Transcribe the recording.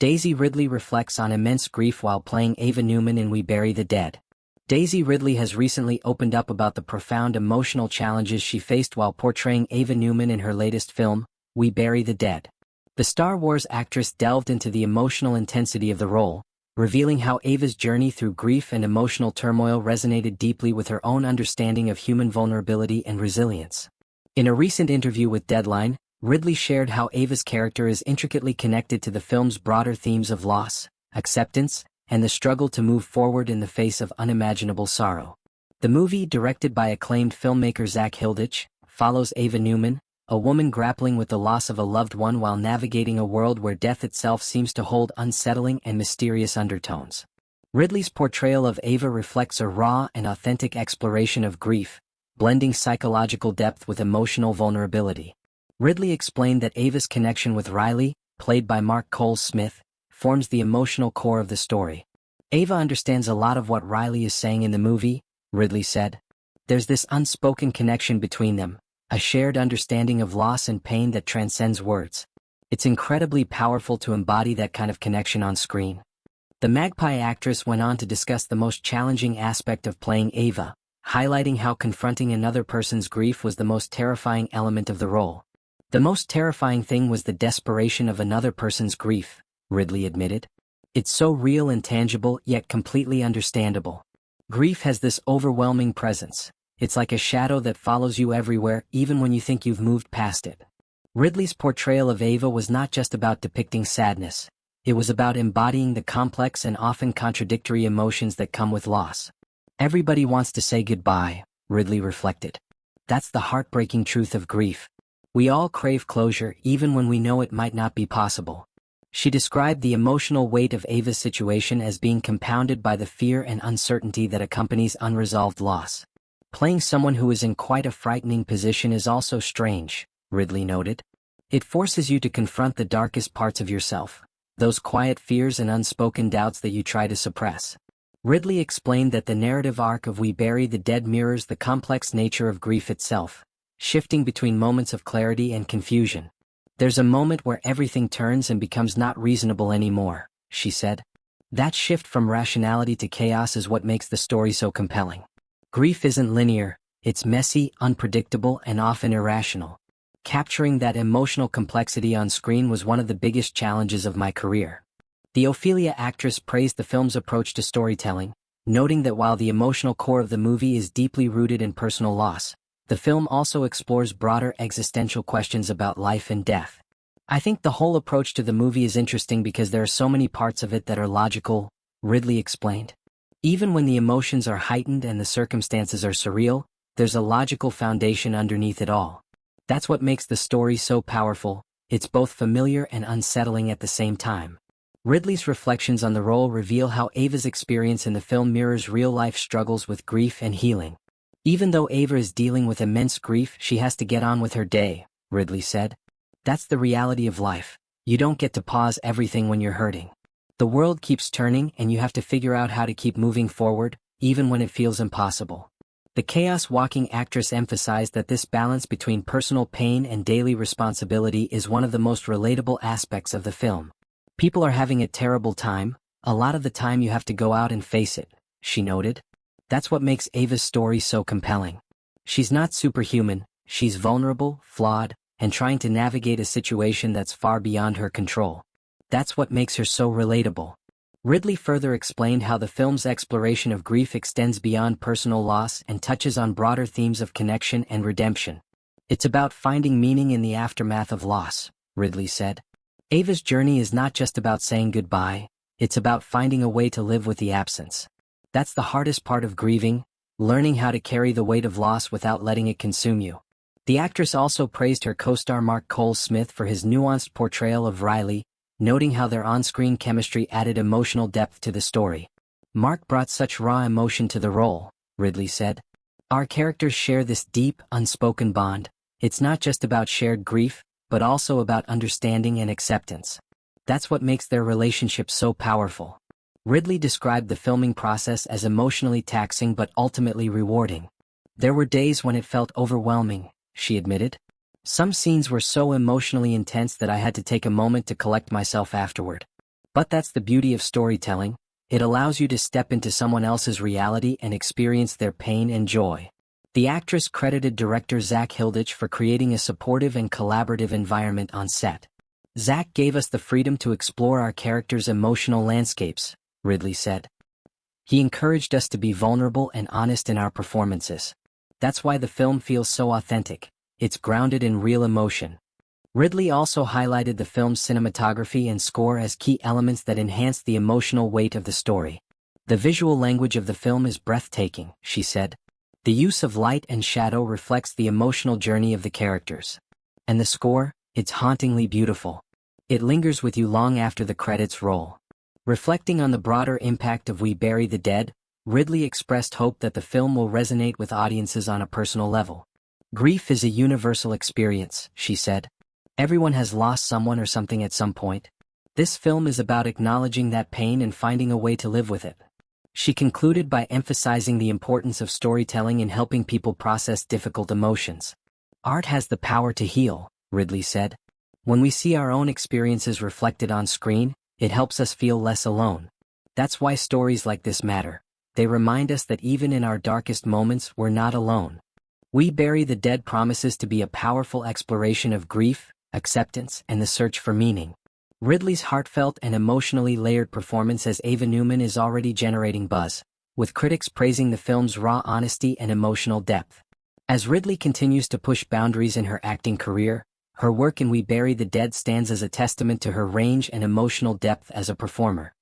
Daisy Ridley reflects on immense grief while playing Ava Newman in We Bury the Dead. Daisy Ridley has recently opened up about the profound emotional challenges she faced while portraying Ava Newman in her latest film, We Bury the Dead. The Star Wars actress delved into the emotional intensity of the role, revealing how Ava's journey through grief and emotional turmoil resonated deeply with her own understanding of human vulnerability and resilience. In a recent interview with Deadline, Ridley shared how Ava's character is intricately connected to the film's broader themes of loss, acceptance, and the struggle to move forward in the face of unimaginable sorrow. The movie, directed by acclaimed filmmaker Zach Hilditch, follows Ava Newman, a woman grappling with the loss of a loved one while navigating a world where death itself seems to hold unsettling and mysterious undertones. Ridley's portrayal of Ava reflects a raw and authentic exploration of grief, blending psychological depth with emotional vulnerability. Ridley explained that Ava's connection with Riley, played by Mark Cole-Smith, forms the emotional core of the story. Ava understands a lot of what Riley is saying in the movie, Ridley said. There's this unspoken connection between them, a shared understanding of loss and pain that transcends words. It's incredibly powerful to embody that kind of connection on screen. The Magpie actress went on to discuss the most challenging aspect of playing Ava, highlighting how confronting another person's grief was the most terrifying element of the role. The most terrifying thing was the desperation of another person's grief, Ridley admitted. It's so real and tangible yet completely understandable. Grief has this overwhelming presence. It's like a shadow that follows you everywhere, even when you think you've moved past it. Ridley's portrayal of Ava was not just about depicting sadness. It was about embodying the complex and often contradictory emotions that come with loss. Everybody wants to say goodbye, Ridley reflected. That's the heartbreaking truth of grief. We all crave closure even when we know it might not be possible. She described the emotional weight of Ava's situation as being compounded by the fear and uncertainty that accompanies unresolved loss. Playing someone who is in quite a frightening position is also strange, Ridley noted. It forces you to confront the darkest parts of yourself, those quiet fears and unspoken doubts that you try to suppress. Ridley explained that the narrative arc of We Bury the Dead mirrors the complex nature of grief itself, shifting between moments of clarity and confusion. There's a moment where everything turns and becomes not reasonable anymore, she said. That shift from rationality to chaos is what makes the story so compelling. Grief isn't linear, it's messy, unpredictable, and often irrational. Capturing that emotional complexity on screen was one of the biggest challenges of my career. The Ophelia actress praised the film's approach to storytelling, noting that while the emotional core of the movie is deeply rooted in personal loss, the film also explores broader existential questions about life and death. I think the whole approach to the movie is interesting because there are so many parts of it that are logical, Ridley explained. Even when the emotions are heightened and the circumstances are surreal, there's a logical foundation underneath it all. That's what makes the story so powerful. It's both familiar and unsettling at the same time. Ridley's reflections on the role reveal how Ava's experience in the film mirrors real-life struggles with grief and healing. Even though Ava is dealing with immense grief, she has to get on with her day, Ridley said. That's the reality of life. You don't get to pause everything when you're hurting. The world keeps turning and you have to figure out how to keep moving forward, even when it feels impossible. The chaos-walking actress emphasized that this balance between personal pain and daily responsibility is one of the most relatable aspects of the film. People are having a terrible time, a lot of the time you have to go out and face it, she noted. That's what makes Ava's story so compelling. She's not superhuman, she's vulnerable, flawed, and trying to navigate a situation that's far beyond her control. That's what makes her so relatable. Ridley further explained how the film's exploration of grief extends beyond personal loss and touches on broader themes of connection and redemption. It's about finding meaning in the aftermath of loss, Ridley said. Ava's journey is not just about saying goodbye, it's about finding a way to live with the absence. That's the hardest part of grieving, learning how to carry the weight of loss without letting it consume you. The actress also praised her co-star Mark Cole-Smith for his nuanced portrayal of Riley, noting how their on-screen chemistry added emotional depth to the story. Mark brought such raw emotion to the role, Ridley said. Our characters share this deep, unspoken bond. It's not just about shared grief, but also about understanding and acceptance. That's what makes their relationship so powerful. Ridley described the filming process as emotionally taxing but ultimately rewarding. There were days when it felt overwhelming, she admitted. Some scenes were so emotionally intense that I had to take a moment to collect myself afterward. But that's the beauty of storytelling. It allows you to step into someone else's reality and experience their pain and joy. The actress credited director Zach Hilditch for creating a supportive and collaborative environment on set. "Zach gave us the freedom to explore our characters' emotional landscapes," Ridley said. "He encouraged us to be vulnerable and honest in our performances. That's why the film feels so authentic. It's grounded in real emotion." Ridley also highlighted the film's cinematography and score as key elements that enhanced the emotional weight of the story. "The visual language of the film is breathtaking," she said. "The use of light and shadow reflects the emotional journey of the characters. And the score, it's hauntingly beautiful. It lingers with you long after the credits roll." Reflecting on the broader impact of We Bury the Dead, Ridley expressed hope that the film will resonate with audiences on a personal level. "Grief is a universal experience," she said. "Everyone has lost someone or something at some point. This film is about acknowledging that pain and finding a way to live with it." She concluded by emphasizing the importance of storytelling in helping people process difficult emotions. "Art has the power to heal," Ridley said. "When we see our own experiences reflected on screen, it helps us feel less alone. That's why stories like this matter. They remind us that even in our darkest moments, we're not alone." We Bury the Dead promises to be a powerful exploration of grief, acceptance, and the search for meaning. Ridley's heartfelt and emotionally layered performance as Ava Newman is already generating buzz, with critics praising the film's raw honesty and emotional depth. As Ridley continues to push boundaries in her acting career, her work in We Bury the Dead stands as a testament to her range and emotional depth as a performer.